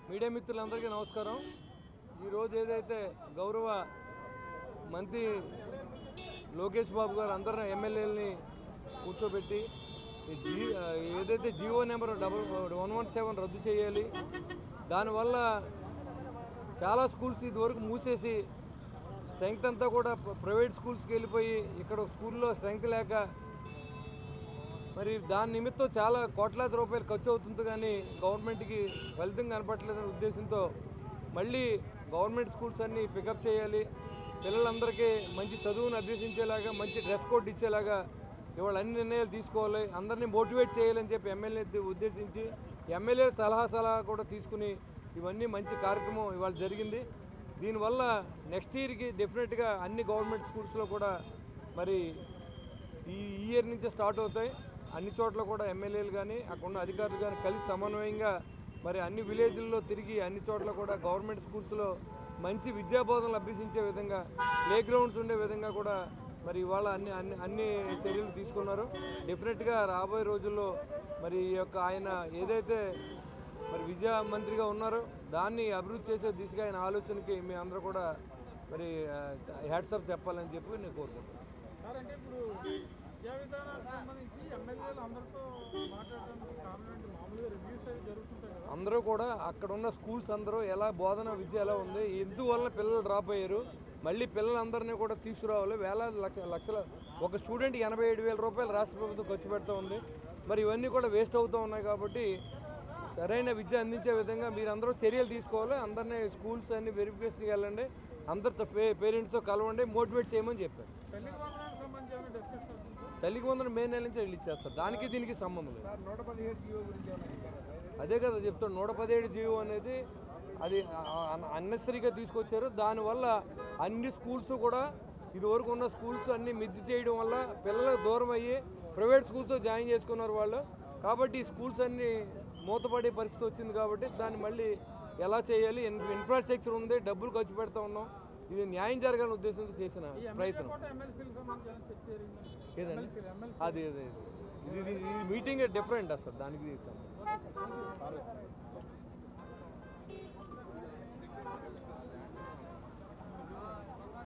Media మిత్రులందరికీ నమస్కారం. ఈరోజు ఏదైతే గౌరవ మంత్రి లోకేష్ బాబు గారు అందరిని ఎమ్మెల్యేలని కూర్చోబెట్టి ఏదైతే జీవో నెంబర్ 117 రద్దు చేయాలి, దానివల్ల చాలా స్కూల్స్ ఇదివరకు మూసేసి స్ట్రెంగ్త్ అంతా కూడా ప్రైవేట్ స్కూల్స్కి వెళ్ళిపోయి ఇక్కడ స్కూల్లో స్ట్రెంగ్త్ లేక మరి దాని నిమిత్తం చాలా కోట్లాది రూపాయలు ఖర్చు అవుతుంది, కానీ గవర్నమెంట్కి ఫలితం కనపట్లేదనే ఉద్దేశంతో మళ్ళీ గవర్నమెంట్ స్కూల్స్ అన్నీ పికప్ చేయాలి, పిల్లలందరికీ మంచి చదువును అభ్యసించేలాగా మంచి డ్రెస్ కోడ్ ఇచ్చేలాగా ఇవాళ అన్ని నిర్ణయాలు తీసుకోవాలి, అందరినీ మోటివేట్ చేయాలని చెప్పి ఎమ్మెల్యే ఉద్దేశించి ఎమ్మెల్యే సలహా కూడా తీసుకుని ఇవన్నీ మంచి కార్యక్రమం ఇవాళ జరిగింది. దీనివల్ల నెక్స్ట్ ఇయర్కి డెఫినెట్గా అన్ని గవర్నమెంట్ స్కూల్స్లో కూడా మరి ఈ ఇయర్ నుంచే స్టార్ట్ అవుతాయి. అన్ని చోట్ల కూడా ఎమ్మెల్యేలు కానీ అక్కడున్న అధికారులు కానీ కలిసి సమన్వయంగా మరి అన్ని విలేజ్ల్లో తిరిగి అన్ని చోట్ల కూడా గవర్నమెంట్ స్కూల్స్లో మంచి విద్యాబోధనలు అభ్యసించే విధంగా ప్లే గ్రౌండ్స్ ఉండే విధంగా కూడా మరి ఇవాళ అన్ని చర్యలు తీసుకున్నారు. డెఫినెట్గా రాబోయే రోజుల్లో మరి ఈ యొక్క ఆయన ఏదైతే మరి విద్యా మంత్రిగా ఉన్నారో దాన్ని అభివృద్ధి చేసే దిశగా ఆయన ఆలోచనకి మీ అందరూ కూడా మరి హ్యాట్సాప్ చెప్పాలని చెప్పి నేను కోరుకుంటున్నాను. అందరూ కూడా అక్కడ ఉన్న స్కూల్స్ అందరూ ఎలా బోధన విద్య ఎలా ఉంది, ఎందువల్ల పిల్లలు డ్రాప్ అయ్యారు, మళ్ళీ పిల్లలందరినీ కూడా తీసుకురావాలి. వేలాది లక్షల ఒక స్టూడెంట్కి 87,000 రూపాయలు రాష్ట్ర ప్రభుత్వం ఖర్చు పెడుతూ ఉంది. మరి ఇవన్నీ కూడా వేస్ట్ అవుతూ ఉన్నాయి. కాబట్టి సరైన విద్య అందించే విధంగా మీరందరూ చర్యలు తీసుకోవాలి. అందరినీ స్కూల్స్ అన్ని వెరిఫికేషన్కి వెళ్ళండి, అందరితో పేరెంట్స్తో కలవండి, మోటివేట్ చేయమని చెప్పారు. తల్లికి వందన మే నెల నుంచి రిలీజ్ చేస్తారు. దానికి దీనికి సంబంధం లేదు. అదే కదా చెప్తాను, 117 జీవో అనేది అది అన్నెసరీగా తీసుకొచ్చారు. దానివల్ల అన్ని స్కూల్స్ కూడా ఇదివరకు ఉన్న స్కూల్స్ అన్నీ మిద్ది చేయడం వల్ల పిల్లలకు దూరం అయ్యి ప్రైవేట్ స్కూల్స్తో జాయిన్ చేసుకున్నారు వాళ్ళు. కాబట్టి ఈ స్కూల్స్ అన్నీ మూతపడే పరిస్థితి వచ్చింది. కాబట్టి దాన్ని మళ్ళీ ఎలా చేయాలి, ఇన్ఫ్రాస్ట్రక్చర్ ఉంది, డబ్బులు ఖర్చు పెడతా ఉన్నాం, ఇది న్యాయం జరగాలని ఉద్దేశంతో చేసిన ప్రయత్నం. ఏదండి అది ఇది మీటింగ్ డిఫరెంట్ అసలు దానికి